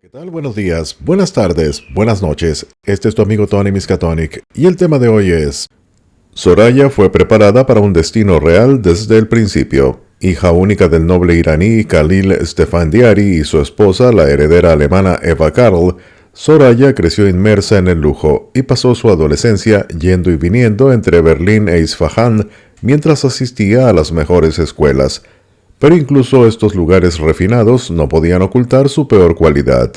¿Qué tal? Buenos días, buenas tardes, buenas noches. Este es tu amigo Tony Miskatonic y el tema de hoy es: Soraya fue preparada para un destino real desde el principio. Hija única del noble iraní Khalil Stefandiari y su esposa, la heredera alemana Eva Karl, Soraya creció inmersa en el lujo y pasó su adolescencia yendo y viniendo entre Berlín e Isfahán mientras asistía a las mejores escuelas. Pero incluso estos lugares refinados no podían ocultar su peor cualidad.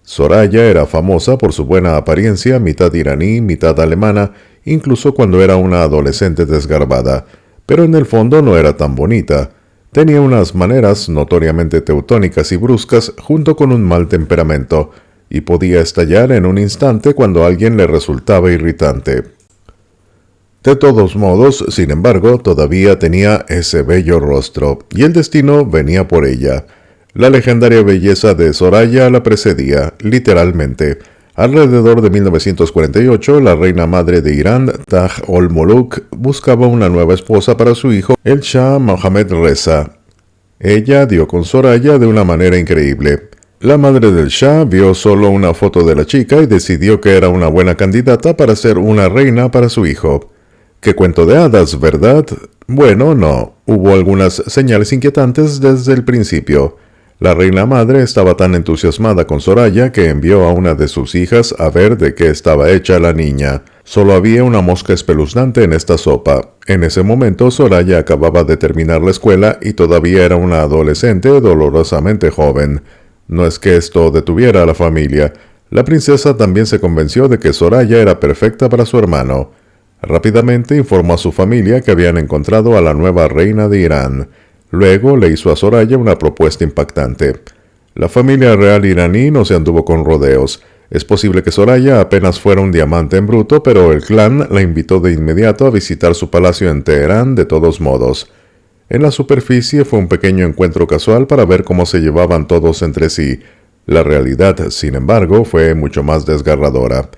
Soraya era famosa por su buena apariencia, mitad iraní, mitad alemana, incluso cuando era una adolescente desgarbada, pero en el fondo no era tan bonita. Tenía unas maneras notoriamente teutónicas y bruscas junto con un mal temperamento, y podía estallar en un instante cuando alguien le resultaba irritante. De todos modos, sin embargo, todavía tenía ese bello rostro, y el destino venía por ella. La legendaria belleza de Soraya la precedía, literalmente. Alrededor de 1948, la reina madre de Irán, Taj ol-Moluk, buscaba una nueva esposa para su hijo, el Shah Mohammad Reza. Ella dio con Soraya de una manera increíble. La madre del Shah vio solo una foto de la chica y decidió que era una buena candidata para ser una reina para su hijo. ¡Qué cuento de hadas!, ¿verdad? Bueno, no. Hubo algunas señales inquietantes desde el principio. La reina madre estaba tan entusiasmada con Soraya que envió a una de sus hijas a ver de qué estaba hecha la niña. Solo había una mosca espeluznante en esta sopa. En ese momento Soraya acababa de terminar la escuela y todavía era una adolescente dolorosamente joven. No es que esto detuviera a la familia. La princesa también se convenció de que Soraya era perfecta para su hermano. Rápidamente informó a su familia que habían encontrado a la nueva reina de Irán. Luego le hizo a Soraya una propuesta impactante. La familia real iraní no se anduvo con rodeos. Es posible que Soraya apenas fuera un diamante en bruto, pero el clan la invitó de inmediato a visitar su palacio en Teherán de todos modos. En la superficie fue un pequeño encuentro casual para ver cómo se llevaban todos entre sí. La realidad, sin embargo, fue mucho más desgarradora.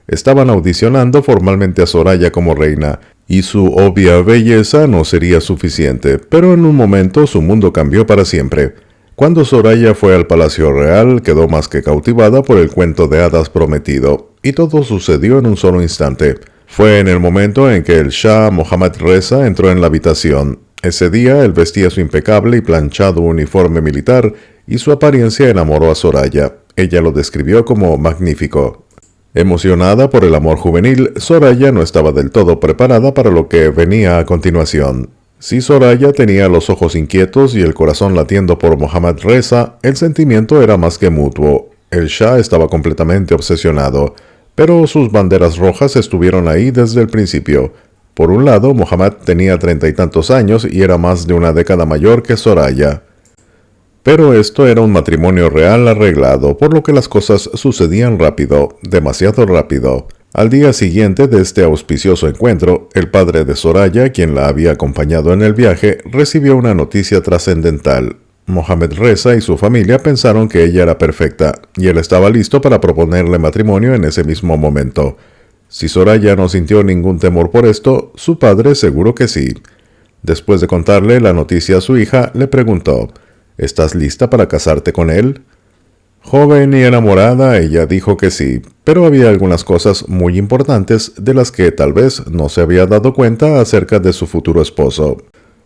Estaban audicionando formalmente a Soraya como reina, y su obvia belleza no sería suficiente, pero en un momento su mundo cambió para siempre. Cuando Soraya fue al Palacio Real, quedó más que cautivada por el cuento de hadas prometido, y todo sucedió en un solo instante. Fue en el momento en que el Shah Mohammad Reza entró en la habitación. Ese día él vestía su impecable y planchado uniforme militar, y su apariencia enamoró a Soraya. Ella lo describió como magnífico. Emocionada por el amor juvenil, Soraya no estaba del todo preparada para lo que venía a continuación. Si Soraya tenía los ojos inquietos y el corazón latiendo por Mohammad Reza, el sentimiento era más que mutuo. El Shah estaba completamente obsesionado, pero sus banderas rojas estuvieron ahí desde el principio. Por un lado, Mohammad tenía 30 y tantos años y era más de una década mayor que Soraya. Pero esto era un matrimonio real arreglado, por lo que las cosas sucedían rápido, demasiado rápido. Al día siguiente de este auspicioso encuentro, el padre de Soraya, quien la había acompañado en el viaje, recibió una noticia trascendental. Mohammad Reza y su familia pensaron que ella era perfecta, y él estaba listo para proponerle matrimonio en ese mismo momento. Si Soraya no sintió ningún temor por esto, su padre seguro que sí. Después de contarle la noticia a su hija, le preguntó: ¿Estás lista para casarte con él? Joven y enamorada, ella dijo que sí, pero había algunas cosas muy importantes de las que tal vez no se había dado cuenta acerca de su futuro esposo.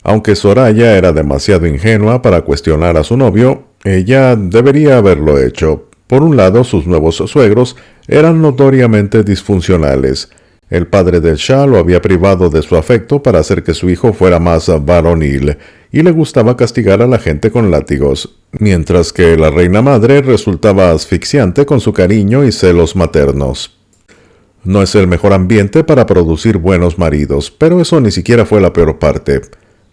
Aunque Soraya era demasiado ingenua para cuestionar a su novio, ella debería haberlo hecho. Por un lado, sus nuevos suegros eran notoriamente disfuncionales. El padre del Shah lo había privado de su afecto para hacer que su hijo fuera más varonil, y le gustaba castigar a la gente con látigos, mientras que la reina madre resultaba asfixiante con su cariño y celos maternos. No es el mejor ambiente para producir buenos maridos, pero eso ni siquiera fue la peor parte.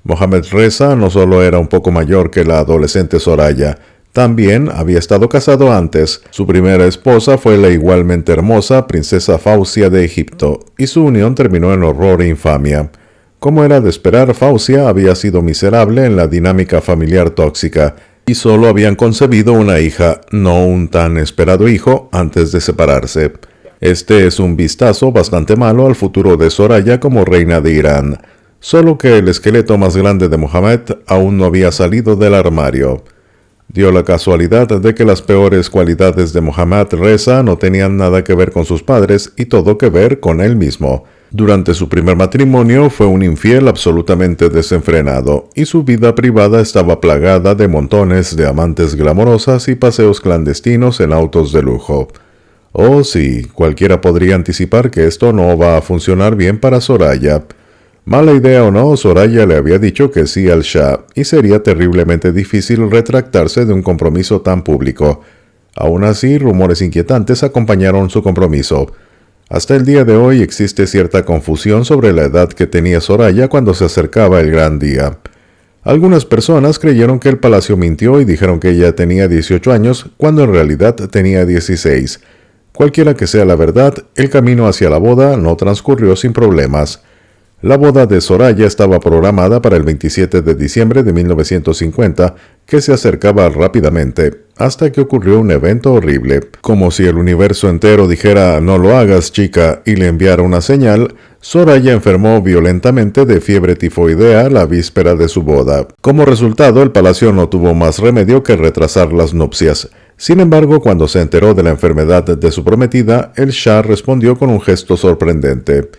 Mohammad Reza no solo era un poco mayor que la adolescente Soraya, también había estado casado antes. Su primera esposa fue la igualmente hermosa princesa Fausia de Egipto, y su unión terminó en horror e infamia. Como era de esperar, Fausia había sido miserable en la dinámica familiar tóxica, y solo habían concebido una hija, no un tan esperado hijo, antes de separarse. Este es un vistazo bastante malo al futuro de Soraya como reina de Irán, solo que el esqueleto más grande de Mohammed aún no había salido del armario. Dio la casualidad de que las peores cualidades de Mohammad Reza no tenían nada que ver con sus padres y todo que ver con él mismo. Durante su primer matrimonio fue un infiel absolutamente desenfrenado, y su vida privada estaba plagada de montones de amantes glamorosas y paseos clandestinos en autos de lujo. Oh sí, cualquiera podría anticipar que esto no va a funcionar bien para Soraya. Mala idea o no, Soraya le había dicho que sí al Shah, y sería terriblemente difícil retractarse de un compromiso tan público. Aún así, rumores inquietantes acompañaron su compromiso. Hasta el día de hoy existe cierta confusión sobre la edad que tenía Soraya cuando se acercaba el gran día. Algunas personas creyeron que el palacio mintió y dijeron que ella tenía 18 años cuando en realidad tenía 16. Cualquiera que sea la verdad, el camino hacia la boda no transcurrió sin problemas. La boda de Soraya estaba programada para el 27 de diciembre de 1950, que se acercaba rápidamente, hasta que ocurrió un evento horrible. Como si el universo entero dijera «no lo hagas, chica», y le enviara una señal, Soraya enfermó violentamente de fiebre tifoidea la víspera de su boda. Como resultado, el palacio no tuvo más remedio que retrasar las nupcias. Sin embargo, cuando se enteró de la enfermedad de su prometida, el Shah respondió con un gesto sorprendente.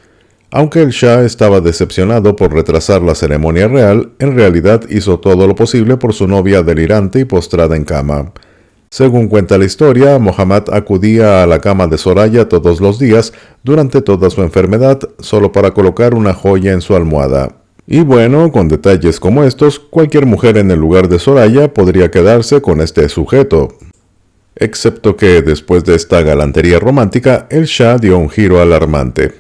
Aunque el Shah estaba decepcionado por retrasar la ceremonia real, en realidad hizo todo lo posible por su novia delirante y postrada en cama. Según cuenta la historia, Mohammad acudía a la cama de Soraya todos los días durante toda su enfermedad, solo para colocar una joya en su almohada. Y bueno, con detalles como estos, cualquier mujer en el lugar de Soraya podría quedarse con este sujeto. Excepto que, después de esta galantería romántica, el Shah dio un giro alarmante.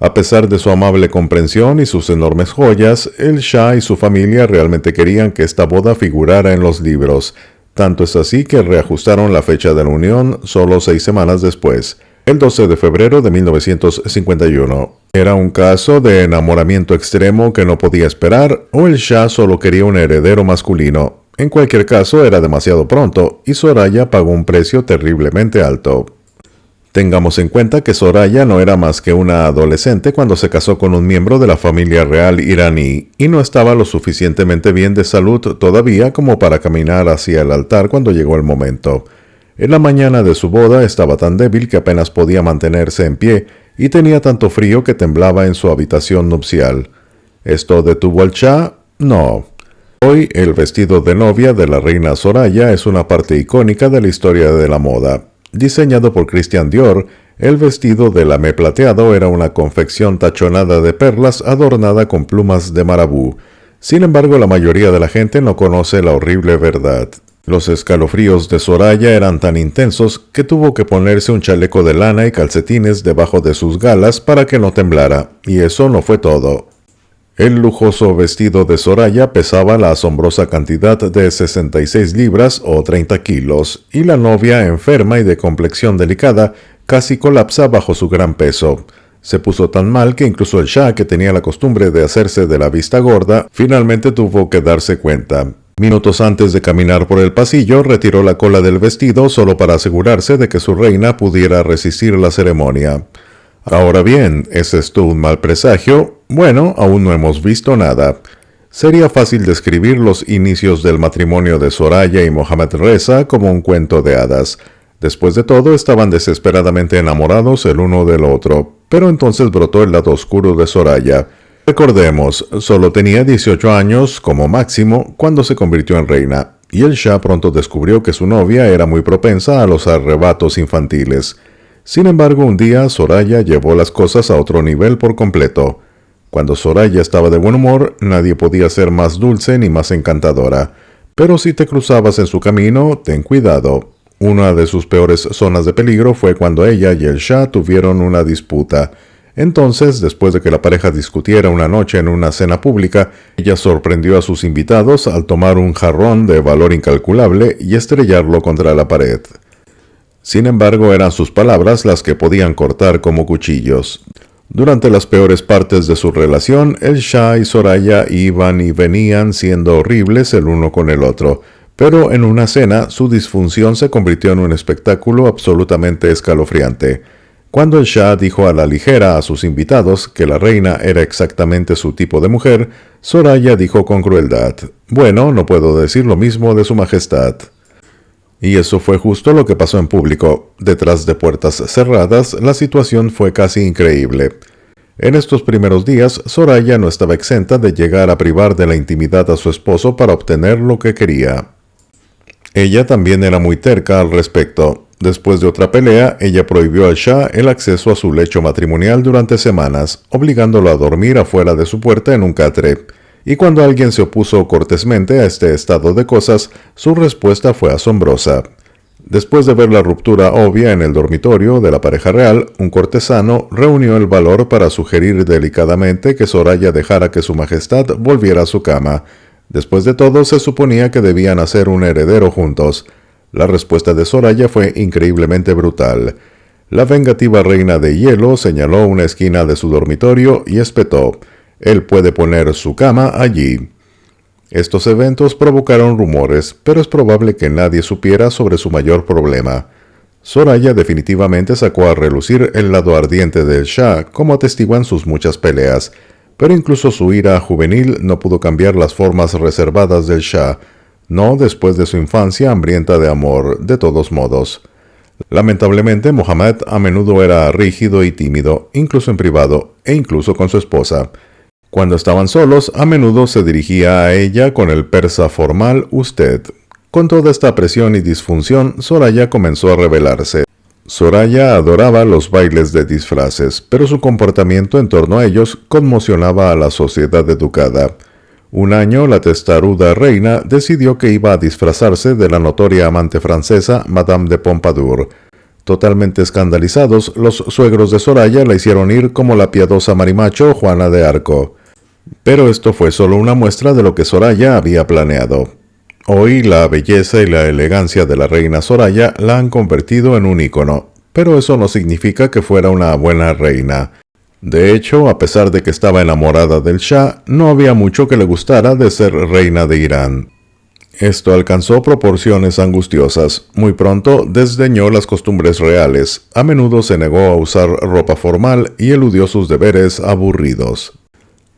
A pesar de su amable comprensión y sus enormes joyas, el Shah y su familia realmente querían que esta boda figurara en los libros. Tanto es así que reajustaron la fecha de la unión solo 6 semanas después, el 12 de febrero de 1951. ¿Era un caso de enamoramiento extremo que no podía esperar, o el Shah solo quería un heredero masculino? En cualquier caso, era demasiado pronto, y Soraya pagó un precio terriblemente alto. Tengamos en cuenta que Soraya no era más que una adolescente cuando se casó con un miembro de la familia real iraní y no estaba lo suficientemente bien de salud todavía como para caminar hacia el altar cuando llegó el momento. En la mañana de su boda estaba tan débil que apenas podía mantenerse en pie y tenía tanto frío que temblaba en su habitación nupcial. ¿Esto detuvo al Shah? No. Hoy el vestido de novia de la reina Soraya es una parte icónica de la historia de la moda. Diseñado por Christian Dior, el vestido de lamé plateado era una confección tachonada de perlas adornada con plumas de marabú. Sin embargo, la mayoría de la gente no conoce la horrible verdad. Los escalofríos de Soraya eran tan intensos que tuvo que ponerse un chaleco de lana y calcetines debajo de sus galas para que no temblara, y eso no fue todo. El lujoso vestido de Soraya pesaba la asombrosa cantidad de 66 libras o 30 kilos, y la novia, enferma y de complexión delicada, casi colapsa bajo su gran peso. Se puso tan mal que incluso el Shah, que tenía la costumbre de hacerse de la vista gorda, finalmente tuvo que darse cuenta. Minutos antes de caminar por el pasillo, retiró la cola del vestido solo para asegurarse de que su reina pudiera resistir la ceremonia. Ahora bien, ¿es esto un mal presagio? Bueno, aún no hemos visto nada. Sería fácil describir los inicios del matrimonio de Soraya y Mohammad Reza como un cuento de hadas. Después de todo, estaban desesperadamente enamorados el uno del otro, pero entonces brotó el lado oscuro de Soraya. Recordemos, solo tenía 18 años como máximo cuando se convirtió en reina, y el Shah pronto descubrió que su novia era muy propensa a los arrebatos infantiles. Sin embargo, un día Soraya llevó las cosas a otro nivel por completo. Cuando Soraya estaba de buen humor, nadie podía ser más dulce ni más encantadora. Pero si te cruzabas en su camino, ten cuidado. Una de sus peores zonas de peligro fue cuando ella y el Shah tuvieron una disputa. Entonces, después de que la pareja discutiera una noche en una cena pública, ella sorprendió a sus invitados al tomar un jarrón de valor incalculable y estrellarlo contra la pared. Sin embargo, eran sus palabras las que podían cortar como cuchillos. Durante las peores partes de su relación, el Shah y Soraya iban y venían siendo horribles el uno con el otro, pero en una cena su disfunción se convirtió en un espectáculo absolutamente escalofriante. Cuando el Shah dijo a la ligera a sus invitados que la reina era exactamente su tipo de mujer, Soraya dijo con crueldad: «Bueno, no puedo decir lo mismo de su majestad». Y eso fue justo lo que pasó en público. Detrás de puertas cerradas, la situación fue casi increíble. En estos primeros días, Soraya no estaba exenta de llegar a privar de la intimidad a su esposo para obtener lo que quería. Ella también era muy terca al respecto. Después de otra pelea, ella prohibió al Shah el acceso a su lecho matrimonial durante semanas, obligándolo a dormir afuera de su puerta en un catre. Y cuando alguien se opuso cortésmente a este estado de cosas, su respuesta fue asombrosa. Después de ver la ruptura obvia en el dormitorio de la pareja real, un cortesano reunió el valor para sugerir delicadamente que Soraya dejara que su majestad volviera a su cama. Después de todo, se suponía que debían hacer un heredero juntos. La respuesta de Soraya fue increíblemente brutal. La vengativa reina de hielo señaló una esquina de su dormitorio y espetó: «Él puede poner su cama allí». Estos eventos provocaron rumores, pero es probable que nadie supiera sobre su mayor problema. Soraya definitivamente sacó a relucir el lado ardiente del Shah, como atestiguan sus muchas peleas, pero incluso su ira juvenil no pudo cambiar las formas reservadas del Shah, no después de su infancia hambrienta de amor, de todos modos. Lamentablemente, Mohammed a menudo era rígido y tímido, incluso en privado, e incluso con su esposa. Cuando estaban solos, a menudo se dirigía a ella con el persa formal usted. Con toda esta presión y disfunción, Soraya comenzó a rebelarse. Soraya adoraba los bailes de disfraces, pero su comportamiento en torno a ellos conmocionaba a la sociedad educada. Un año, la testaruda reina decidió que iba a disfrazarse de la notoria amante francesa Madame de Pompadour. Totalmente escandalizados, los suegros de Soraya la hicieron ir como la piadosa marimacho Juana de Arco. Pero esto fue solo una muestra de lo que Soraya había planeado. Hoy la belleza y la elegancia de la reina Soraya la han convertido en un ícono, pero eso no significa que fuera una buena reina. De hecho, a pesar de que estaba enamorada del Shah, no había mucho que le gustara de ser reina de Irán. Esto alcanzó proporciones angustiosas. Muy pronto desdeñó las costumbres reales, a menudo se negó a usar ropa formal y eludió sus deberes aburridos.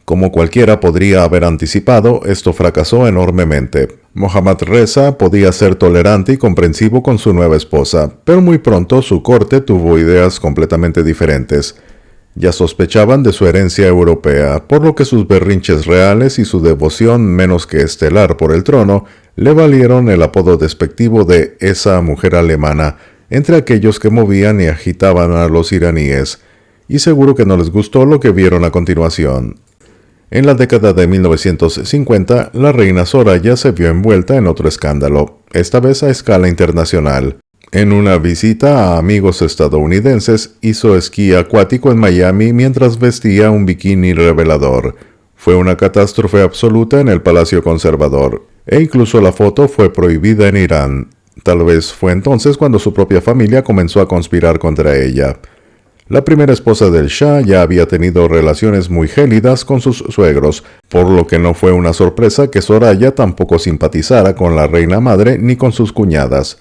Como cualquiera podría haber anticipado, esto fracasó enormemente. Mohammad Reza podía ser tolerante y comprensivo con su nueva esposa, pero muy pronto su corte tuvo ideas completamente diferentes. Ya sospechaban de su herencia europea, por lo que sus berrinches reales y su devoción menos que estelar por el trono le valieron el apodo despectivo de «esa mujer alemana» entre aquellos que movían y agitaban a los iraníes, y seguro que no les gustó lo que vieron a continuación. En la década de 1950, la reina Soraya se vio envuelta en otro escándalo, esta vez a escala internacional. En una visita a amigos estadounidenses, hizo esquí acuático en Miami mientras vestía un bikini revelador. Fue una catástrofe absoluta en el Palacio Conservador, e incluso la foto fue prohibida en Irán. Tal vez fue entonces cuando su propia familia comenzó a conspirar contra ella. La primera esposa del Shah ya había tenido relaciones muy gélidas con sus suegros, por lo que no fue una sorpresa que Soraya tampoco simpatizara con la reina madre ni con sus cuñadas.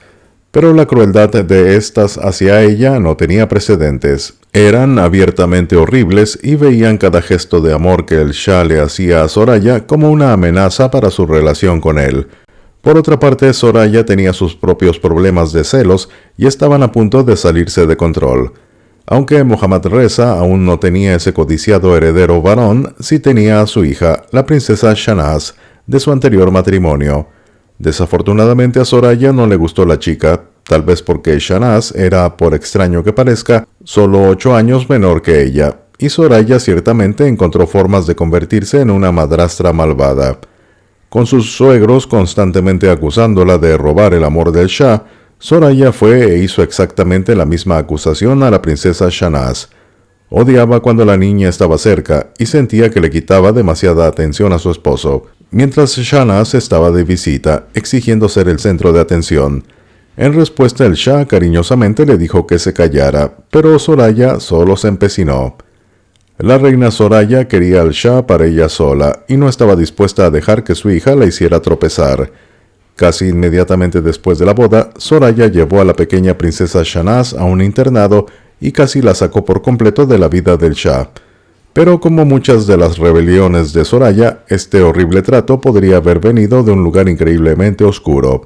Pero la crueldad de estas hacia ella no tenía precedentes. Eran abiertamente horribles y veían cada gesto de amor que el Shah le hacía a Soraya como una amenaza para su relación con él. Por otra parte, Soraya tenía sus propios problemas de celos y estaban a punto de salirse de control. Aunque Mohammad Reza aún no tenía ese codiciado heredero varón, sí tenía a su hija, la princesa Shahnaz, de su anterior matrimonio. Desafortunadamente a Soraya no le gustó la chica, tal vez porque Shahnaz era, por extraño que parezca, solo 8 años menor que ella, y Soraya ciertamente encontró formas de convertirse en una madrastra malvada. Con sus suegros constantemente acusándola de robar el amor del Shah, Soraya fue e hizo exactamente la misma acusación a la princesa Shahnaz. Odiaba cuando la niña estaba cerca y sentía que le quitaba demasiada atención a su esposo, mientras Shahnaz estaba de visita, exigiendo ser el centro de atención. En respuesta, el Shah cariñosamente le dijo que se callara, pero Soraya solo se empecinó. La reina Soraya quería al Shah para ella sola y no estaba dispuesta a dejar que su hija la hiciera tropezar. Casi inmediatamente después de la boda, Soraya llevó a la pequeña princesa Shahnaz a un internado y casi la sacó por completo de la vida del Shah. Pero como muchas de las rebeliones de Soraya, este horrible trato podría haber venido de un lugar increíblemente oscuro.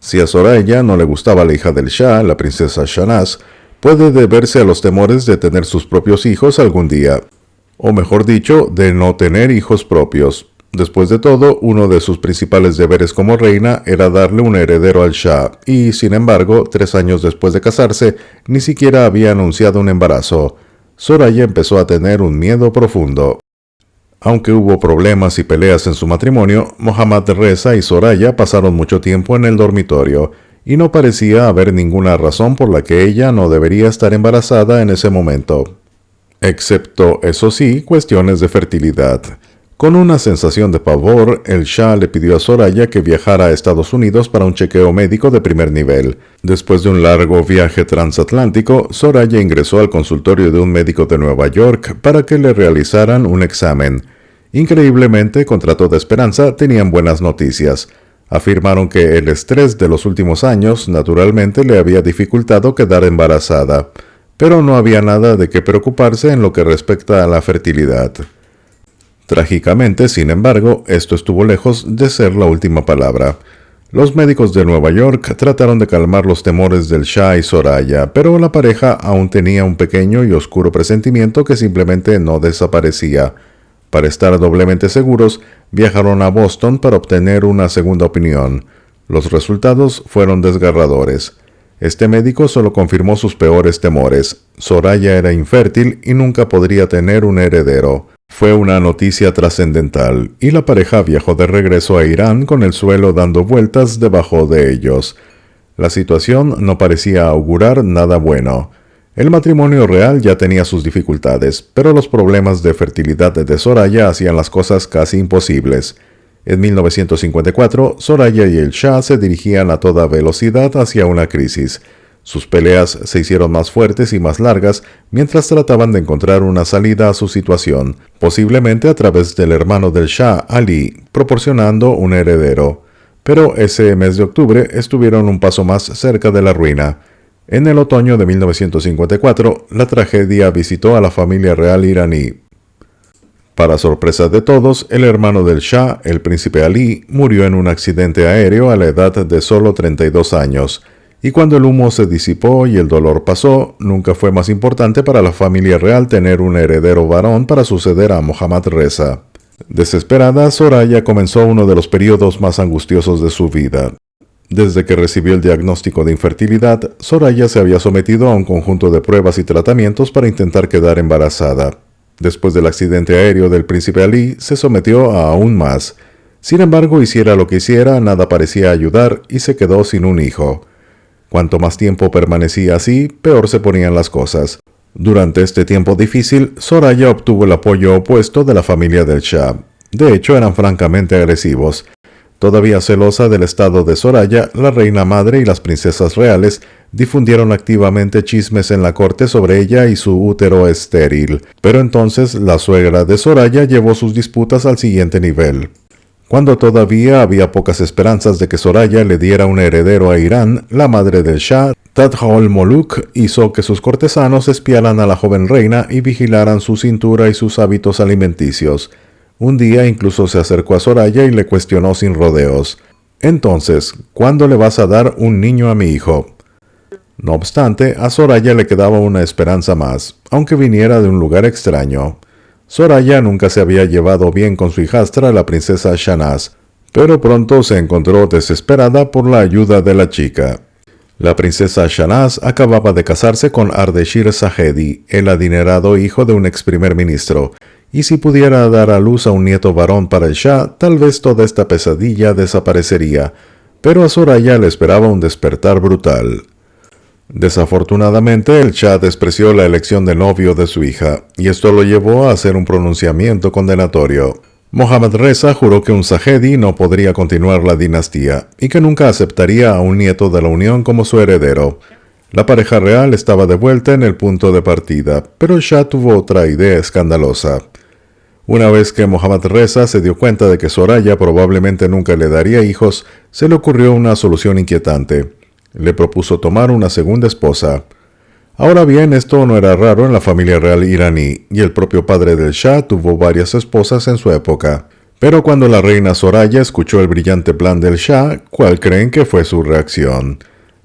Si a Soraya no le gustaba la hija del Shah, la princesa Shahnaz, puede deberse a los temores de tener sus propios hijos algún día, o mejor dicho, de no tener hijos propios. Después de todo, uno de sus principales deberes como reina era darle un heredero al Shah, y sin embargo, 3 años después de casarse, ni siquiera había anunciado un embarazo. Soraya empezó a tener un miedo profundo. Aunque hubo problemas y peleas en su matrimonio, Mohammad Reza y Soraya pasaron mucho tiempo en el dormitorio, y no parecía haber ninguna razón por la que ella no debería estar embarazada en ese momento. Excepto, eso sí, cuestiones de fertilidad. Con una sensación de pavor, el Shah le pidió a Soraya que viajara a Estados Unidos para un chequeo médico de primer nivel. Después de un largo viaje transatlántico, Soraya ingresó al consultorio de un médico de Nueva York para que le realizaran un examen. Increíblemente, contra toda esperanza, tenían buenas noticias. Afirmaron que el estrés de los últimos años naturalmente le había dificultado quedar embarazada, pero no había nada de qué preocuparse en lo que respecta a la fertilidad. Trágicamente, sin embargo, esto estuvo lejos de ser la última palabra. Los médicos de Nueva York trataron de calmar los temores del Shah y Soraya, pero la pareja aún tenía un pequeño y oscuro presentimiento que simplemente no desaparecía. Para estar doblemente seguros, viajaron a Boston para obtener una segunda opinión. Los resultados fueron desgarradores. Este médico solo confirmó sus peores temores. Soraya era infértil y nunca podría tener un heredero. Fue una noticia trascendental, y la pareja viajó de regreso a Irán con el suelo dando vueltas debajo de ellos. La situación no parecía augurar nada bueno. El matrimonio real ya tenía sus dificultades, pero los problemas de fertilidad de Soraya hacían las cosas casi imposibles. En 1954, Soraya y el Shah se dirigían a toda velocidad hacia una crisis. Sus peleas se hicieron más fuertes y más largas mientras trataban de encontrar una salida a su situación, posiblemente a través del hermano del Shah, Ali, proporcionando un heredero. Pero ese mes de octubre estuvieron un paso más cerca de la ruina. En el otoño de 1954, la tragedia visitó a la familia real iraní. Para sorpresa de todos, el hermano del Shah, el príncipe Ali, murió en un accidente aéreo a la edad de solo 32 años. Y cuando el humo se disipó y el dolor pasó, nunca fue más importante para la familia real tener un heredero varón para suceder a Mohammad Reza. Desesperada, Soraya comenzó uno de los periodos más angustiosos de su vida. Desde que recibió el diagnóstico de infertilidad, Soraya se había sometido a un conjunto de pruebas y tratamientos para intentar quedar embarazada. Después del accidente aéreo del príncipe Ali, se sometió a aún más. Sin embargo, hiciera lo que hiciera, nada parecía ayudar y se quedó sin un hijo. Cuanto más tiempo permanecía así, peor se ponían las cosas. Durante este tiempo difícil, Soraya obtuvo el apoyo opuesto de la familia del Shah. De hecho, eran francamente agresivos. Todavía celosa del estado de Soraya, la reina madre y las princesas reales difundieron activamente chismes en la corte sobre ella y su útero estéril. Pero entonces la suegra de Soraya llevó sus disputas al siguiente nivel. Cuando todavía había pocas esperanzas de que Soraya le diera un heredero a Irán, la madre del Shah, Tadj-ol-Moluk, hizo que sus cortesanos espiaran a la joven reina y vigilaran su cintura y sus hábitos alimenticios. Un día incluso se acercó a Soraya y le cuestionó sin rodeos. «Entonces, ¿cuándo le vas a dar un niño a mi hijo?» No obstante, a Soraya le quedaba una esperanza más, aunque viniera de un lugar extraño. Soraya nunca se había llevado bien con su hijastra, la princesa Shahnaz, pero pronto se encontró desesperada por la ayuda de la chica. La princesa Shahnaz acababa de casarse con Ardeshir Zahedi, el adinerado hijo de un ex primer ministro, y si pudiera dar a luz a un nieto varón para el Shah, tal vez toda esta pesadilla desaparecería, pero a Soraya le esperaba un despertar brutal. Desafortunadamente, el Shah despreció la elección de novio de su hija, y esto lo llevó a hacer un pronunciamiento condenatorio. Mohammad Reza juró que un Zahedi no podría continuar la dinastía, y que nunca aceptaría a un nieto de la unión como su heredero. La pareja real estaba de vuelta en el punto de partida, pero el Shah tuvo otra idea escandalosa. Una vez que Mohammad Reza se dio cuenta de que Soraya probablemente nunca le daría hijos, se le ocurrió una solución inquietante. Le propuso tomar una segunda esposa. Ahora bien, esto no era raro en la familia real iraní, y el propio padre del Shah tuvo varias esposas en su época. Pero cuando la reina Soraya escuchó el brillante plan del Shah, ¿cuál creen que fue su reacción?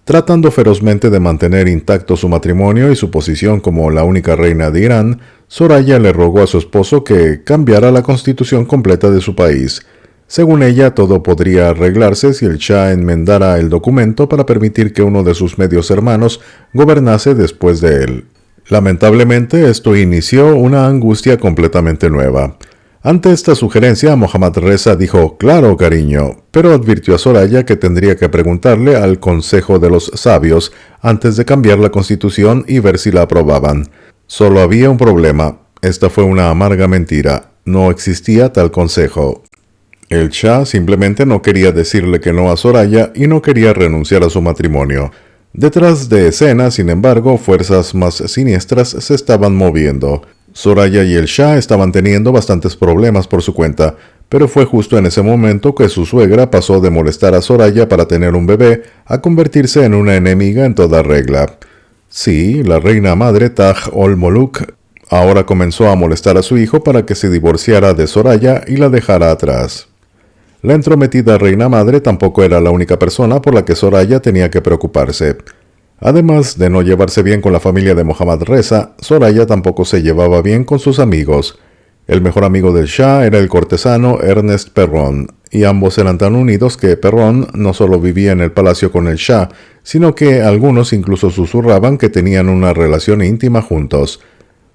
Tratando ferozmente de mantener intacto su matrimonio y su posición como la única reina de Irán, Soraya le rogó a su esposo que cambiara la constitución completa de su país. Según ella, todo podría arreglarse si el Shah enmendara el documento para permitir que uno de sus medios hermanos gobernase después de él. Lamentablemente, esto inició una angustia completamente nueva. Ante esta sugerencia, Mohammad Reza dijo, «Claro, cariño», pero advirtió a Soraya que tendría que preguntarle al Consejo de los Sabios antes de cambiar la constitución y ver si la aprobaban. Solo había un problema. Esta fue una amarga mentira. No existía tal consejo. El Shah simplemente no quería decirle que no a Soraya y no quería renunciar a su matrimonio. Detrás de escena, sin embargo, fuerzas más siniestras se estaban moviendo. Soraya y el Shah estaban teniendo bastantes problemas por su cuenta, pero fue justo en ese momento que su suegra pasó de molestar a Soraya para tener un bebé a convertirse en una enemiga en toda regla. Sí, la reina madre Taj ol-Moluk ahora comenzó a molestar a su hijo para que se divorciara de Soraya y la dejara atrás. La entrometida reina madre tampoco era la única persona por la que Soraya tenía que preocuparse. Además de no llevarse bien con la familia de Mohammad Reza, Soraya tampoco se llevaba bien con sus amigos. El mejor amigo del Shah era el cortesano Ernest Perron, y ambos eran tan unidos que Perron no solo vivía en el palacio con el Shah, sino que algunos incluso susurraban que tenían una relación íntima juntos.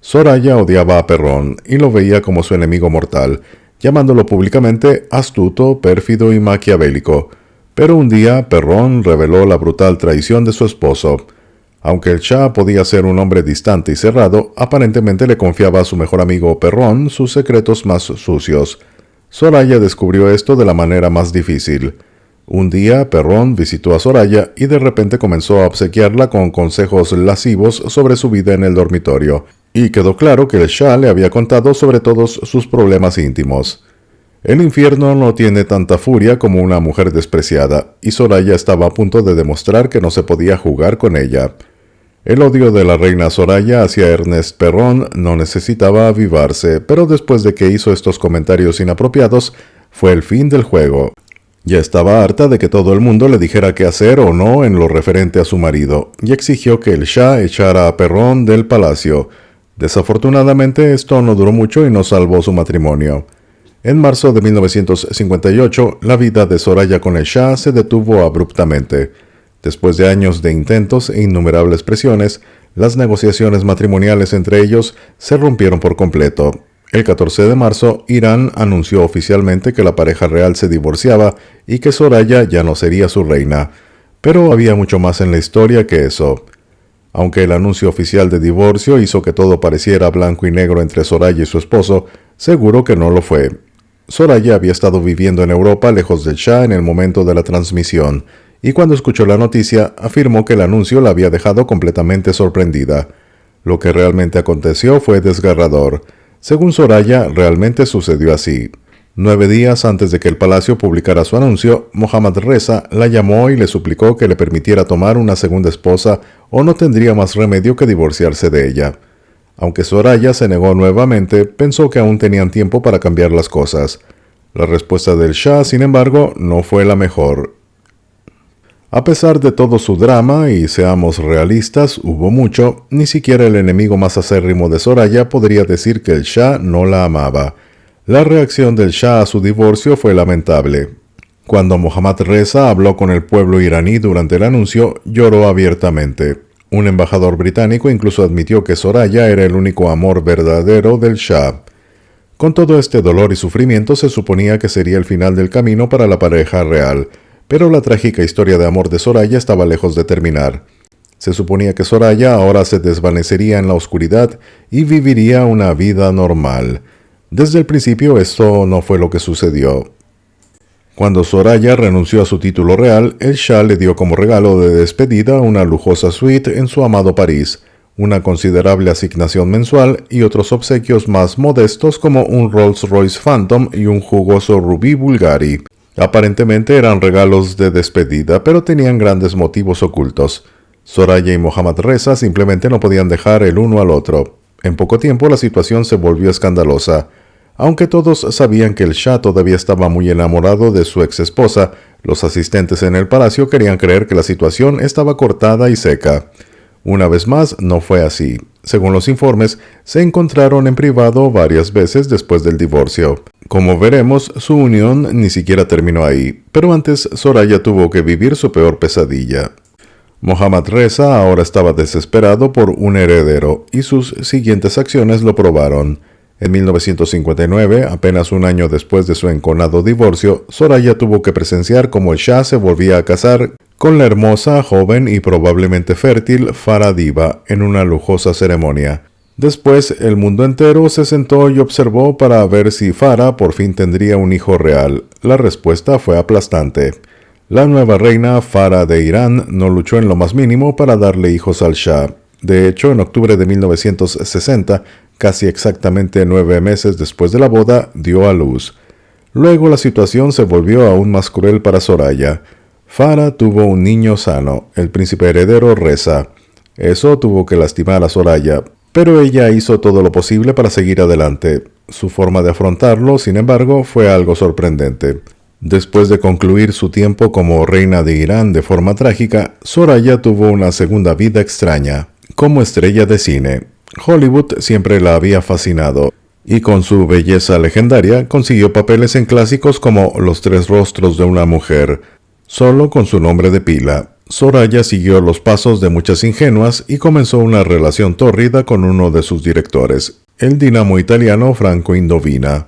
Soraya odiaba a Perron y lo veía como su enemigo mortal, llamándolo públicamente astuto, pérfido y maquiavélico. Pero un día Perron reveló la brutal traición de su esposo. Aunque el Shah podía ser un hombre distante y cerrado, aparentemente le confiaba a su mejor amigo Perron sus secretos más sucios. Soraya descubrió esto de la manera más difícil. Un día Perron visitó a Soraya y de repente comenzó a obsequiarla con consejos lascivos sobre su vida en el dormitorio, y quedó claro que el Shah le había contado sobre todos sus problemas íntimos. El infierno no tiene tanta furia como una mujer despreciada, y Soraya estaba a punto de demostrar que no se podía jugar con ella. El odio de la reina Soraya hacia Ernest Perron no necesitaba avivarse, pero después de que hizo estos comentarios inapropiados, fue el fin del juego. Ya estaba harta de que todo el mundo le dijera qué hacer o no en lo referente a su marido, y exigió que el Shah echara a Perron del palacio. Desafortunadamente, esto no duró mucho y no salvó su matrimonio. En marzo de 1958, la vida de Soraya con el Shah se detuvo abruptamente. Después de años de intentos e innumerables presiones, las negociaciones matrimoniales entre ellos se rompieron por completo. El 14 de marzo, Irán anunció oficialmente que la pareja real se divorciaba y que Soraya ya no sería su reina. Pero había mucho más en la historia que eso. Aunque el anuncio oficial de divorcio hizo que todo pareciera blanco y negro entre Soraya y su esposo, seguro que no lo fue. Soraya había estado viviendo en Europa lejos del Shah en el momento de la transmisión, y cuando escuchó la noticia, afirmó que el anuncio la había dejado completamente sorprendida. Lo que realmente aconteció fue desgarrador. Según Soraya, realmente sucedió así. 9 días antes de que el palacio publicara su anuncio, Mohammad Reza la llamó y le suplicó que le permitiera tomar una segunda esposa o no tendría más remedio que divorciarse de ella. Aunque Soraya se negó nuevamente, pensó que aún tenían tiempo para cambiar las cosas. La respuesta del Shah, sin embargo, no fue la mejor. A pesar de todo su drama, y seamos realistas, hubo mucho, ni siquiera el enemigo más acérrimo de Soraya podría decir que el Shah no la amaba. La reacción del Shah a su divorcio fue lamentable. Cuando Mohammad Reza habló con el pueblo iraní durante el anuncio, lloró abiertamente. Un embajador británico incluso admitió que Soraya era el único amor verdadero del Shah. Con todo este dolor y sufrimiento se suponía que sería el final del camino para la pareja real, pero la trágica historia de amor de Soraya estaba lejos de terminar. Se suponía que Soraya ahora se desvanecería en la oscuridad y viviría una vida normal. Desde el principio esto no fue lo que sucedió. Cuando Soraya renunció a su título real, el Shah le dio como regalo de despedida una lujosa suite en su amado París, una considerable asignación mensual y otros obsequios más modestos como un Rolls-Royce Phantom y un jugoso rubí Bulgari. Aparentemente eran regalos de despedida, pero tenían grandes motivos ocultos. Soraya y Mohammad Reza simplemente no podían dejar el uno al otro. En poco tiempo la situación se volvió escandalosa. Aunque todos sabían que el Shah todavía estaba muy enamorado de su ex esposa, los asistentes en el palacio querían creer que la situación estaba cortada y seca. Una vez más, no fue así. Según los informes, se encontraron en privado varias veces después del divorcio. Como veremos, su unión ni siquiera terminó ahí, pero antes Soraya tuvo que vivir su peor pesadilla. Mohammad Reza ahora estaba desesperado por un heredero, y sus siguientes acciones lo probaron. En 1959, apenas un año después de su enconado divorcio, Soraya tuvo que presenciar cómo el Shah se volvía a casar con la hermosa, joven y probablemente fértil Farah Diba en una lujosa ceremonia. Después, el mundo entero se sentó y observó para ver si Farah por fin tendría un hijo real. La respuesta fue aplastante. La nueva reina Farah de Irán no luchó en lo más mínimo para darle hijos al Shah. De hecho, en octubre de 1960, casi exactamente 9 meses después de la boda, dio a luz. Luego la situación se volvió aún más cruel para Soraya. Farah tuvo un niño sano, el príncipe heredero Reza. Eso tuvo que lastimar a Soraya, pero ella hizo todo lo posible para seguir adelante. Su forma de afrontarlo, sin embargo, fue algo sorprendente. Después de concluir su tiempo como reina de Irán de forma trágica, Soraya tuvo una segunda vida extraña, como estrella de cine. Hollywood siempre la había fascinado, y con su belleza legendaria consiguió papeles en clásicos como Los tres rostros de una mujer. Solo con su nombre de pila, Soraya siguió los pasos de muchas ingenuas y comenzó una relación tórrida con uno de sus directores, el dinamo italiano Franco Indovina.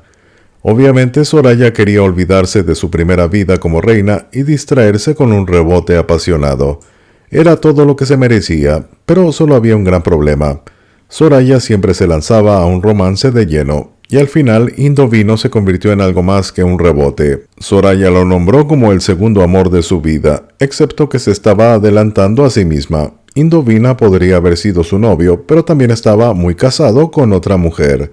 Obviamente Soraya quería olvidarse de su primera vida como reina y distraerse con un rebote apasionado. Era todo lo que se merecía, pero solo había un gran problema. Soraya siempre se lanzaba a un romance de lleno, y al final Indovino se convirtió en algo más que un rebote. Soraya lo nombró como el segundo amor de su vida, excepto que se estaba adelantando a sí misma. Indovina podría haber sido su novio, pero también estaba muy casado con otra mujer.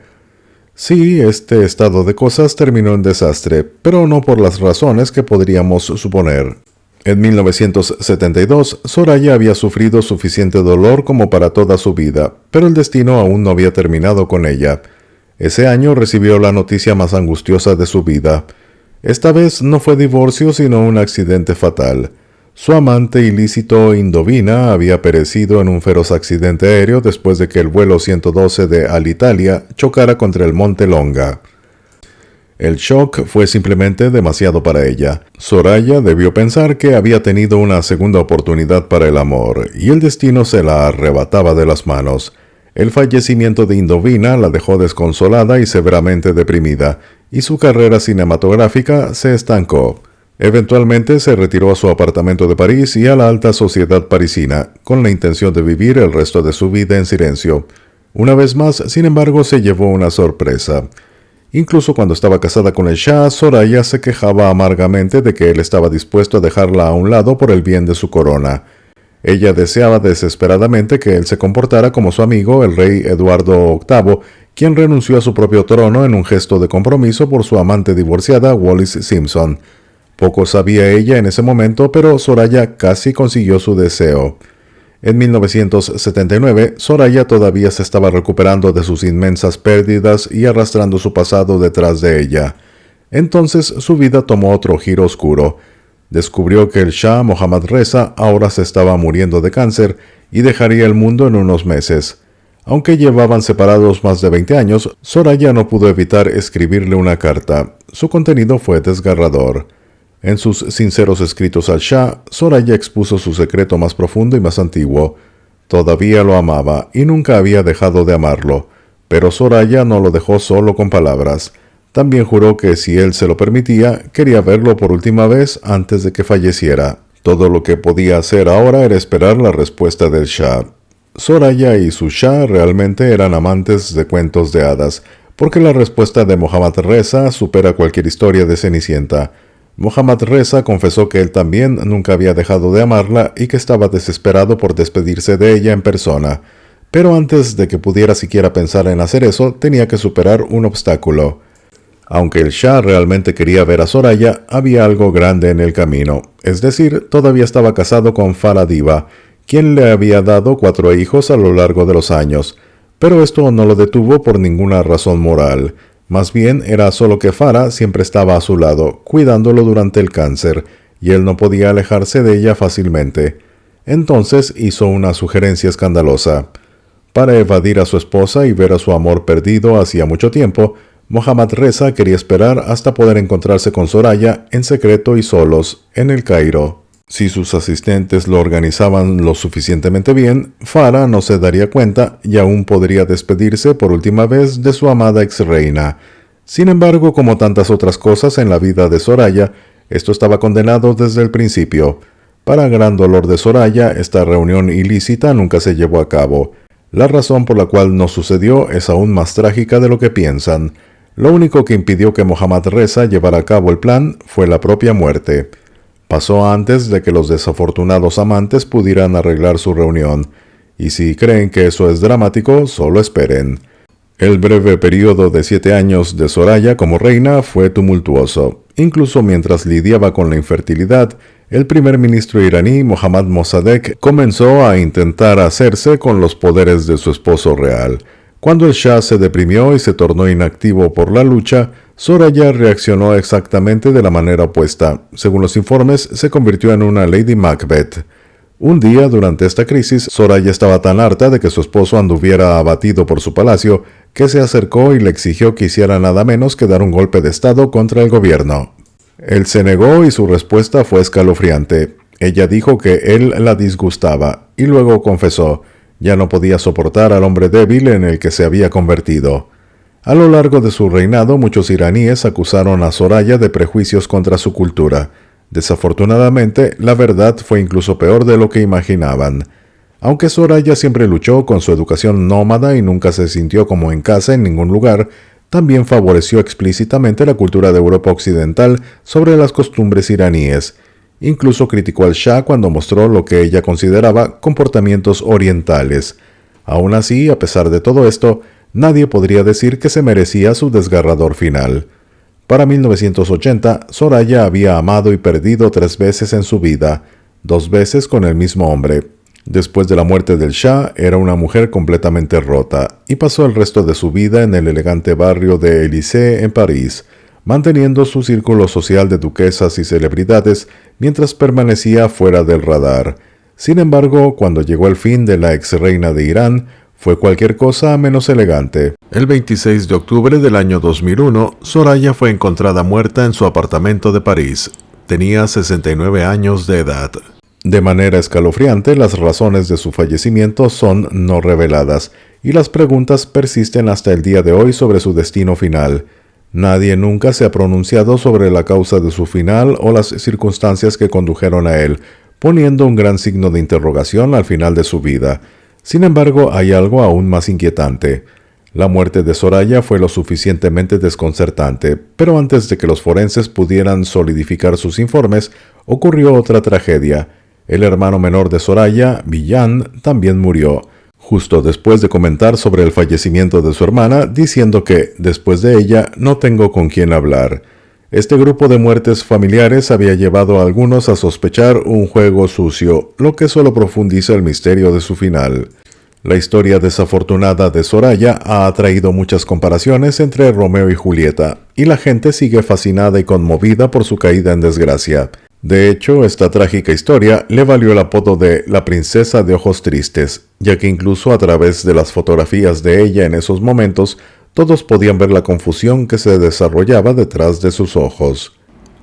Sí, este estado de cosas terminó en desastre, pero no por las razones que podríamos suponer. En 1972, Soraya había sufrido suficiente dolor como para toda su vida, pero el destino aún no había terminado con ella. Ese año recibió la noticia más angustiosa de su vida. Esta vez no fue divorcio, sino un accidente fatal. Su amante ilícito Indovina había perecido en un feroz accidente aéreo después de que el vuelo 112 de Alitalia chocara contra el monte Longa. El shock fue simplemente demasiado para ella. Soraya debió pensar que había tenido una segunda oportunidad para el amor, y el destino se la arrebataba de las manos. El fallecimiento de Indovina la dejó desconsolada y severamente deprimida, y su carrera cinematográfica se estancó. Eventualmente se retiró a su apartamento de París y a la alta sociedad parisina, con la intención de vivir el resto de su vida en silencio. Una vez más, sin embargo, se llevó una sorpresa. Incluso cuando estaba casada con el Shah, Soraya se quejaba amargamente de que él estaba dispuesto a dejarla a un lado por el bien de su corona. Ella deseaba desesperadamente que él se comportara como su amigo, el rey Eduardo VIII, quien renunció a su propio trono en un gesto de compromiso por su amante divorciada Wallis Simpson. Poco sabía ella en ese momento, pero Soraya casi consiguió su deseo. En 1979, Soraya todavía se estaba recuperando de sus inmensas pérdidas y arrastrando su pasado detrás de ella. Entonces su vida tomó otro giro oscuro. Descubrió que el Shah Mohammad Reza ahora se estaba muriendo de cáncer y dejaría el mundo en unos meses. Aunque llevaban separados más de 20 años, Soraya no pudo evitar escribirle una carta. Su contenido fue desgarrador. En sus sinceros escritos al Shah, Soraya expuso su secreto más profundo y más antiguo. Todavía lo amaba y nunca había dejado de amarlo, pero Soraya no lo dejó solo con palabras. También juró que si él se lo permitía, quería verlo por última vez antes de que falleciera. Todo lo que podía hacer ahora era esperar la respuesta del Shah. Soraya y su Shah realmente eran amantes de cuentos de hadas, porque la respuesta de Mohammad Reza supera cualquier historia de Cenicienta. Mohammad Reza confesó que él también nunca había dejado de amarla y que estaba desesperado por despedirse de ella en persona. Pero antes de que pudiera siquiera pensar en hacer eso, tenía que superar un obstáculo. Aunque el Shah realmente quería ver a Soraya, había algo grande en el camino. Es decir, todavía estaba casado con Farah Diba, quien le había dado 4 hijos a lo largo de los años. Pero esto no lo detuvo por ninguna razón moral. Más bien era solo que Farah siempre estaba a su lado, cuidándolo durante el cáncer, y él no podía alejarse de ella fácilmente. Entonces hizo una sugerencia escandalosa. Para evadir a su esposa y ver a su amor perdido hacía mucho tiempo, Mohammad Reza quería esperar hasta poder encontrarse con Soraya en secreto y solos, en el Cairo. Si sus asistentes lo organizaban lo suficientemente bien, Farah no se daría cuenta y aún podría despedirse por última vez de su amada ex reina. Sin embargo, como tantas otras cosas en la vida de Soraya, esto estaba condenado desde el principio. Para gran dolor de Soraya, esta reunión ilícita nunca se llevó a cabo. La razón por la cual no sucedió es aún más trágica de lo que piensan. Lo único que impidió que Mohammad Reza llevara a cabo el plan fue la propia muerte. Pasó antes de que los desafortunados amantes pudieran arreglar su reunión, y si creen que eso es dramático, solo esperen. El breve periodo de 7 años de Soraya como reina fue tumultuoso. Incluso mientras lidiaba con la infertilidad, el primer ministro iraní Mohammad Mossadegh comenzó a intentar hacerse con los poderes de su esposo real. Cuando el Shah se deprimió y se tornó inactivo por la lucha, Soraya reaccionó exactamente de la manera opuesta. Según los informes, se convirtió en una Lady Macbeth. Un día, durante esta crisis, Soraya estaba tan harta de que su esposo anduviera abatido por su palacio, que se acercó y le exigió que hiciera nada menos que dar un golpe de estado contra el gobierno. Él se negó y su respuesta fue escalofriante. Ella dijo que él la disgustaba, y luego confesó: ya no podía soportar al hombre débil en el que se había convertido. A lo largo de su reinado, muchos iraníes acusaron a Soraya de prejuicios contra su cultura. Desafortunadamente, la verdad fue incluso peor de lo que imaginaban. Aunque Soraya siempre luchó con su educación nómada y nunca se sintió como en casa en ningún lugar, también favoreció explícitamente la cultura de Europa Occidental sobre las costumbres iraníes. Incluso criticó al Shah cuando mostró lo que ella consideraba comportamientos orientales. Aún así, a pesar de todo esto, nadie podría decir que se merecía su desgarrador final. Para 1980, Soraya había amado y perdido 3 veces en su vida, 2 veces con el mismo hombre. Después de la muerte del Shah, era una mujer completamente rota, y pasó el resto de su vida en el elegante barrio de Élysée en París, manteniendo su círculo social de duquesas y celebridades mientras permanecía fuera del radar. Sin embargo, cuando llegó el fin de la ex reina de Irán, fue cualquier cosa menos elegante. El 26 de octubre del año 2001, Soraya fue encontrada muerta en su apartamento de París. Tenía 69 años de edad. De manera escalofriante, las razones de su fallecimiento son no reveladas, y las preguntas persisten hasta el día de hoy sobre su destino final. Nadie nunca se ha pronunciado sobre la causa de su final o las circunstancias que condujeron a él, poniendo un gran signo de interrogación al final de su vida. Sin embargo, hay algo aún más inquietante. La muerte de Soraya fue lo suficientemente desconcertante, pero antes de que los forenses pudieran solidificar sus informes, ocurrió otra tragedia. El hermano menor de Soraya, Bijan, también murió, justo después de comentar sobre el fallecimiento de su hermana, diciendo que, después de ella, no tengo con quién hablar. Este grupo de muertes familiares había llevado a algunos a sospechar un juego sucio, lo que solo profundiza el misterio de su final. La historia desafortunada de Soraya ha atraído muchas comparaciones entre Romeo y Julieta, y la gente sigue fascinada y conmovida por su caída en desgracia. De hecho, esta trágica historia le valió el apodo de la princesa de ojos tristes, ya que incluso a través de las fotografías de ella en esos momentos, todos podían ver la confusión que se desarrollaba detrás de sus ojos.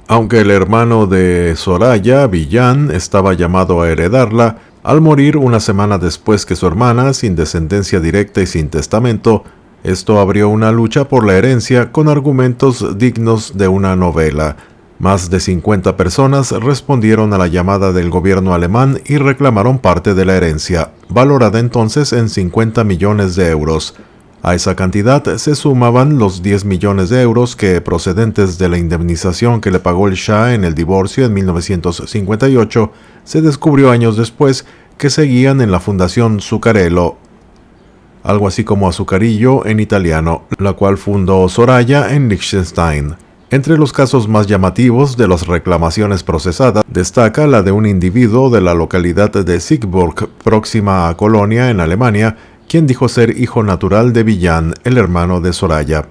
Aunque el hermano de Soraya, Bijan, estaba llamado a heredarla, al morir una semana después que su hermana, sin descendencia directa y sin testamento, esto abrió una lucha por la herencia con argumentos dignos de una novela. Más de 50 personas respondieron a la llamada del gobierno alemán y reclamaron parte de la herencia, valorada entonces en 50 millones de euros. A esa cantidad se sumaban los 10 millones de euros que, procedentes de la indemnización que le pagó el Shah en el divorcio en 1958, se descubrió años después que seguían en la Fundación Zuccarello, algo así como azucarillo en italiano, la cual fundó Soraya en Liechtenstein. Entre los casos más llamativos de las reclamaciones procesadas, destaca la de un individuo de la localidad de Siegburg, próxima a Colonia, en Alemania, quien dijo ser hijo natural de Villan, el hermano de Soraya.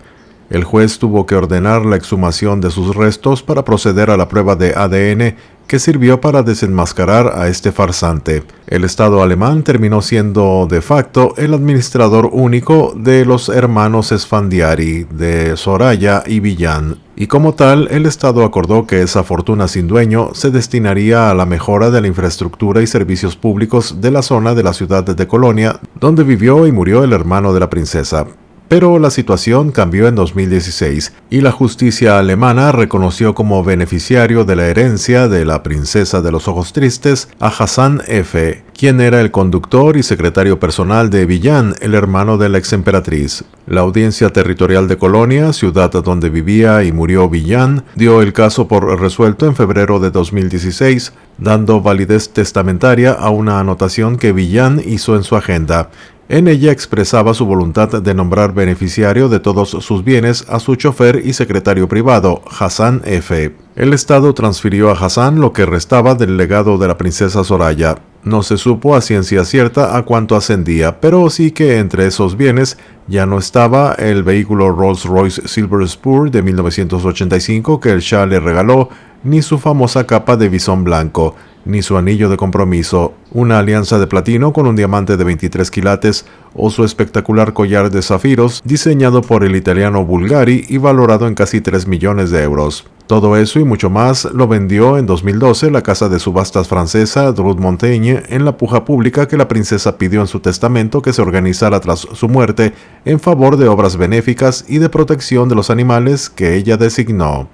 El juez tuvo que ordenar la exhumación de sus restos para proceder a la prueba de ADN que sirvió para desenmascarar a este farsante. El Estado alemán terminó siendo de facto el administrador único de los hermanos Esfandiari, de Soraya y Villan, y como tal, el Estado acordó que esa fortuna sin dueño se destinaría a la mejora de la infraestructura y servicios públicos de la zona de la ciudad de Colonia, donde vivió y murió el hermano de la princesa. Pero la situación cambió en 2016 y la justicia alemana reconoció como beneficiario de la herencia de la princesa de los ojos tristes a Hassan F., quien era el conductor y secretario personal de Villan, el hermano de la ex emperatriz. La Audiencia Territorial de Colonia, ciudad donde vivía y murió Villan, dio el caso por resuelto en febrero de 2016, dando validez testamentaria a una anotación que Villan hizo en su agenda. En ella expresaba su voluntad de nombrar beneficiario de todos sus bienes a su chofer y secretario privado, Hassan F. El Estado transfirió a Hassan lo que restaba del legado de la princesa Soraya. No se supo a ciencia cierta a cuánto ascendía, pero sí que entre esos bienes ya no estaba el vehículo Rolls-Royce Silver Spur de 1985 que el Shah le regaló, ni su famosa capa de visón blanco, ni su anillo de compromiso, una alianza de platino con un diamante de 23 quilates o su espectacular collar de zafiros diseñado por el italiano Bulgari y valorado en casi 3 millones de euros. Todo eso y mucho más lo vendió en 2012 la casa de subastas francesa Dreux Montaigne en la puja pública que la princesa pidió en su testamento que se organizara tras su muerte en favor de obras benéficas y de protección de los animales que ella designó.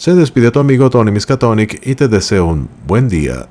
Se despide tu amigo Tony Miskatonic y te deseo un buen día.